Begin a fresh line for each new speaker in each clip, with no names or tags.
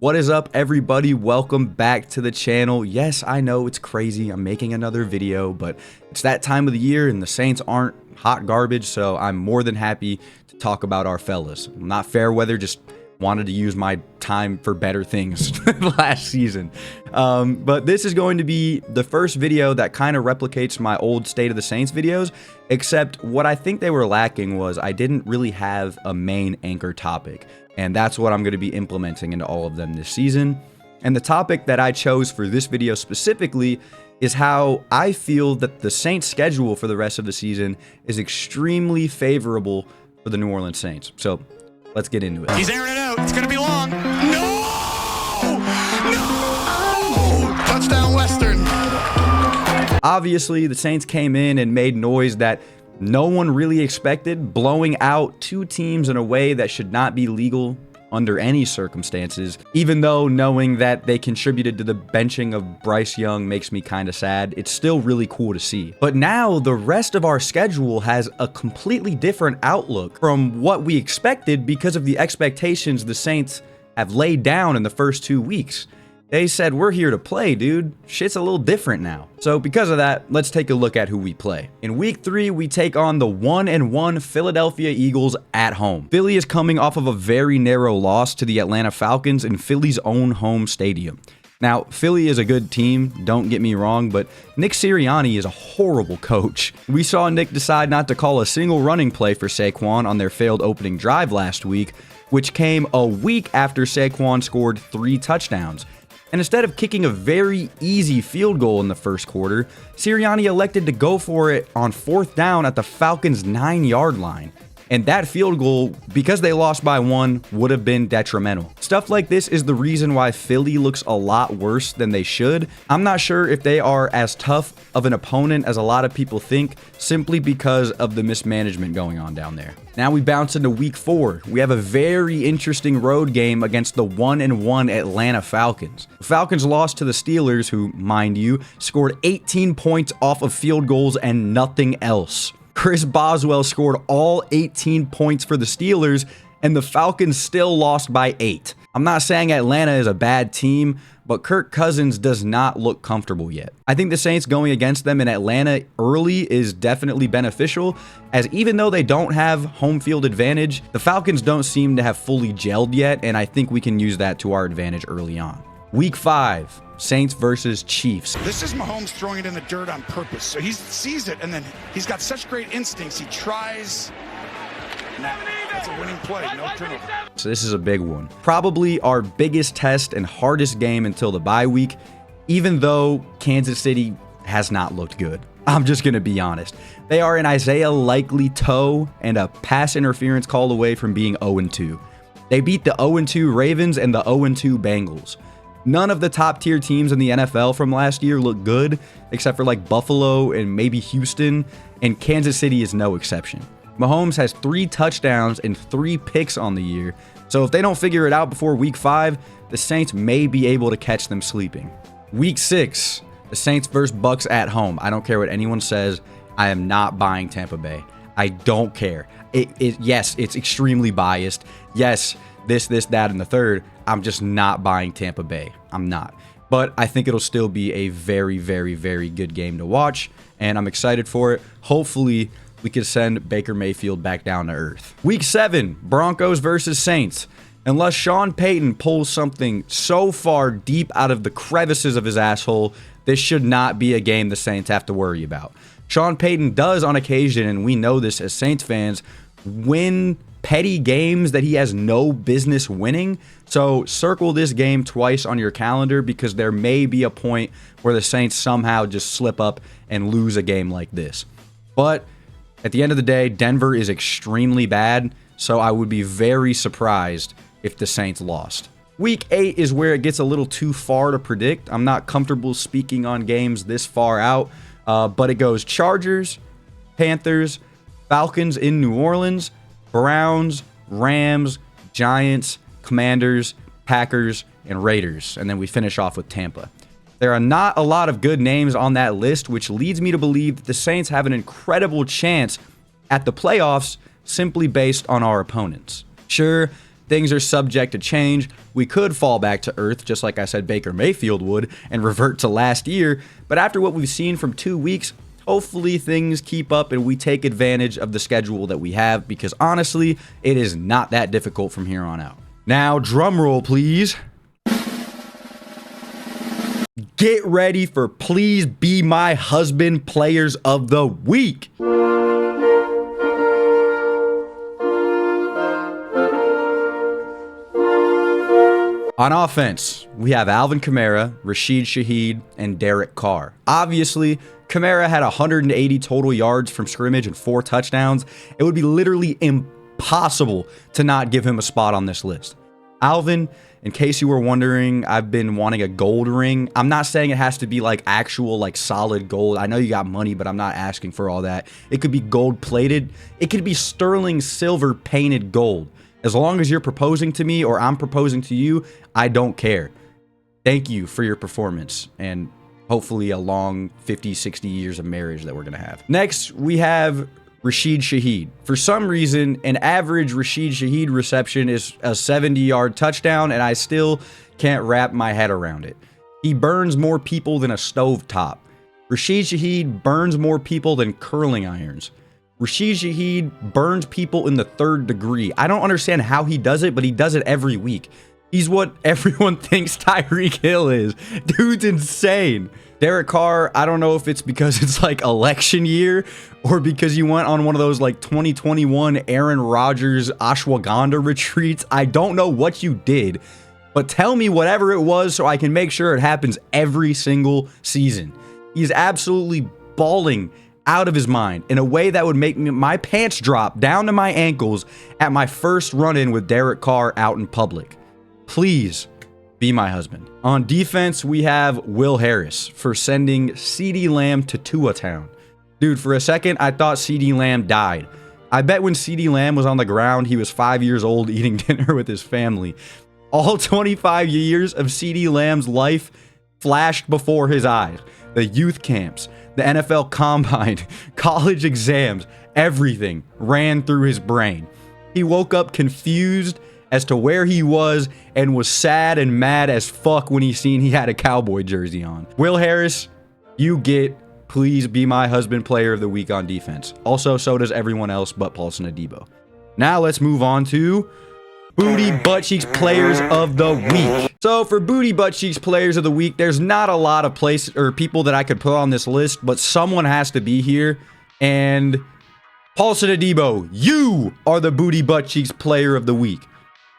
What is up, everybody? Welcome back to the channel. Yes, I know it's crazy. I'm making another video, but it's that time of the year and the Saints aren't hot garbage, so I'm more than happy to talk about our fellas. Not fair weather, just wanted to use my time for better things last season. But this is going to be the first video that kind of replicates my old State of the Saints videos, except what I think they were lacking was I didn't really have a main anchor topic. And that's what I'm going to be implementing into all of them this season. And the topic that I chose for this video specifically is how I feel that the Saints schedule for the rest of the season is extremely favorable for the New Orleans Saints. So let's get into it.
He's airing it out. It's going to be long. No! No! Touchdown Western.
Obviously, the Saints came in and made noise that no one really expected, blowing out two teams in a way that should not be legal under any circumstances, even though knowing that they contributed to the benching of Bryce Young makes me kind of sad. It's still really cool to see. But now the rest of our schedule has a completely different outlook from what we expected because of the expectations the Saints have laid down in the first 2 weeks. They said, we're here to play, dude. Shit's a little different now. So because of that, let's take a look at who we play. In week 3, we take on the 1-1 Philadelphia Eagles at home. Philly is coming off of a very narrow loss to the Atlanta Falcons in Philly's own home stadium. Now, Philly is a good team, don't get me wrong, but Nick Sirianni is a horrible coach. We saw Nick decide not to call a single running play for Saquon on their failed opening drive last week, which came a week after Saquon scored 3 touchdowns. And instead of kicking a very easy field goal in the first quarter, Sirianni elected to go for it on 4th down at the Falcons' 9-yard line. And that field goal, because they lost by 1, would have been detrimental. Stuff like this is the reason why Philly looks a lot worse than they should. I'm not sure if they are as tough of an opponent as a lot of people think, simply because of the mismanagement going on down there. Now we bounce into week 4. We have a very interesting road game against the 1-1 Atlanta Falcons. The Falcons lost to the Steelers, who, mind you, scored 18 points off of field goals and nothing else. Chris Boswell scored all 18 points for the Steelers, and the Falcons still lost by 8. I'm not saying Atlanta is a bad team, but Kirk Cousins does not look comfortable yet. I think the Saints going against them in Atlanta early is definitely beneficial, as even though they don't have home field advantage, the Falcons don't seem to have fully gelled yet, and I think we can use that to our advantage early on. Week 5. Saints versus Chiefs.
This is Mahomes throwing it in the dirt on purpose. So he sees it, and then he's got such great instincts. He tries. Nah, that's a winning play. No turnover.
So this is a big one. Probably our biggest test and hardest game until the bye week, even though Kansas City has not looked good. I'm just going to be honest. They are an Isaiah Likely toe and a pass interference call away from being 0-2. They beat the 0-2 Ravens and the 0-2 Bengals. None of the top tier teams in the NFL from last year look good, except for like Buffalo and maybe Houston, and Kansas City is no exception. Mahomes has 3 touchdowns and 3 picks on the year, so if they don't figure it out before week 5, the Saints may be able to catch them sleeping. Week 6, the Saints versus Bucks at home. I don't care what anyone says, I am not buying Tampa Bay. I don't care. Yes, it's extremely biased. Yes, this, that, and the third. I'm just not buying Tampa Bay. I'm not. But I think it'll still be a very, very, very good game to watch, and I'm excited for it. Hopefully, we can send Baker Mayfield back down to earth. Week 7, Broncos versus Saints. Unless Sean Payton pulls something so far deep out of the crevices of his asshole, this should not be a game the Saints have to worry about. Sean Payton does on occasion, and we know this as Saints fans, win petty games that he has no business winning. So circle this game twice on your calendar, because there may be a point where the Saints somehow just slip up and lose a game like this. But at the end of the day, Denver is extremely bad, so I would be very surprised if the Saints lost. Week 8 is where it gets a little too far to predict. I'm not comfortable speaking on games this far out, but it goes Chargers, Panthers, Falcons in New Orleans, Browns, Rams, Giants, Commanders, Packers, and Raiders. And then we finish off with Tampa. There are not a lot of good names on that list, which leads me to believe that the Saints have an incredible chance at the playoffs simply based on our opponents. Sure, things are subject to change. We could fall back to earth, just like I said Baker Mayfield would, and revert to last year. But after what we've seen from 2 weeks, hopefully things keep up and we take advantage of the schedule that we have, because honestly, it is not that difficult from here on out. Now, drum roll, please. Get ready for Please Be My Husband Players of the Week. On offense, we have Alvin Kamara, Rashid Shaheed, and Derek Carr. Obviously, Kamara had 180 total yards from scrimmage and 4 touchdowns. It would be literally impossible to not give him a spot on this list. Alvin, in case you were wondering, I've been wanting a gold ring. I'm not saying it has to be like actual, like solid gold. I know you got money, but I'm not asking for all that. It could be gold plated. It could be sterling silver painted gold. As long as you're proposing to me or I'm proposing to you, I don't care. Thank you for your performance and hopefully a long 50, 60 years of marriage that we're going to have. Next, we have Rashid Shaheed. For some reason, an average Rashid Shaheed reception is a 70-yard touchdown, and I still can't wrap my head around it. He burns more people than a stovetop. Rashid Shaheed burns more people than curling irons. Rashid Shaheed burns people in the 3rd degree. I don't understand how he does it, but he does it every week. He's what everyone thinks Tyreek Hill is. Dude's insane. Derek Carr, I don't know if it's because it's like election year or because you went on one of those like 2021 Aaron Rodgers ashwagandha retreats. I don't know what you did, but tell me whatever it was so I can make sure it happens every single season. He's absolutely balling out of his mind in a way that would make my pants drop down to my ankles at my first run-in with Derek Carr out in public. Please be my husband. On defense, we have Will Harris for sending CeeDee Lamb to Tua Town. Dude, for a second, I thought CeeDee Lamb died. I bet when CeeDee Lamb was on the ground, he was 5 years old eating dinner with his family. All 25 years of CeeDee Lamb's life flashed before his eyes. The youth camps, the NFL Combine, college exams, everything ran through his brain. He woke up confused as to where he was and was sad and mad as fuck when he seen he had a Cowboy jersey on. Will Harris, you get Please Be My Husband Player of the Week on defense. Also, so does everyone else but Paulson Adebo. Now let's move on to Booty Butt Cheeks Players of the Week. So for Booty Butt Cheeks Players of the Week, there's not a lot of places or people that I could put on this list, but someone has to be here. And Paulson Adebo, you are the Booty Butt Cheeks Player of the Week.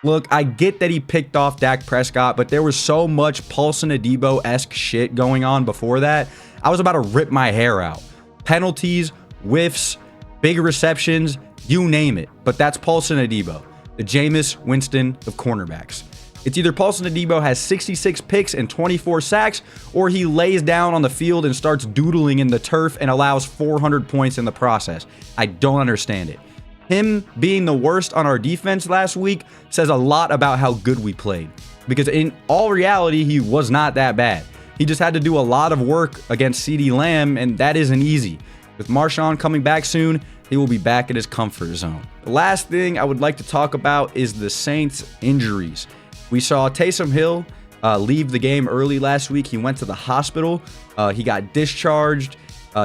Look, I get that he picked off Dak Prescott, but there was so much Paulson Adebo-esque shit going on before that. I was about to rip my hair out. Penalties, whiffs, big receptions, you name it. But that's Paulson Adebo, the Jameis Winston of cornerbacks. It's either Paulson Adebo has 66 picks and 24 sacks, or he lays down on the field and starts doodling in the turf and allows 400 points in the process. I don't understand it. Him being the worst on our defense last week says a lot about how good we played. Because in all reality, he was not that bad. He just had to do a lot of work against CeeDee Lamb, and that isn't easy. With Marshawn coming back soon, he will be back in his comfort zone. The last thing I would like to talk about is the Saints' injuries. We saw Taysom Hill leave the game early last week. He went to the hospital. He got discharged.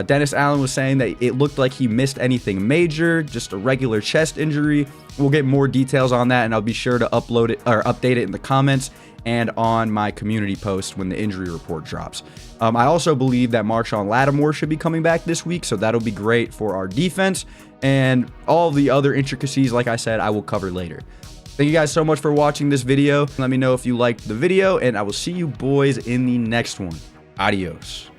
Dennis Allen was saying that it looked like he missed anything major, just a regular chest injury. We'll get more details on that, and I'll be sure to upload it or update it in the comments and on my community post when the injury report drops. I also believe that Marshawn Lattimore should be coming back this week, so that'll be great for our defense. And all the other intricacies, like I said, I will cover later. Thank you guys so much for watching this video. Let me know if you liked the video, and I will see you boys in the next one. Adios.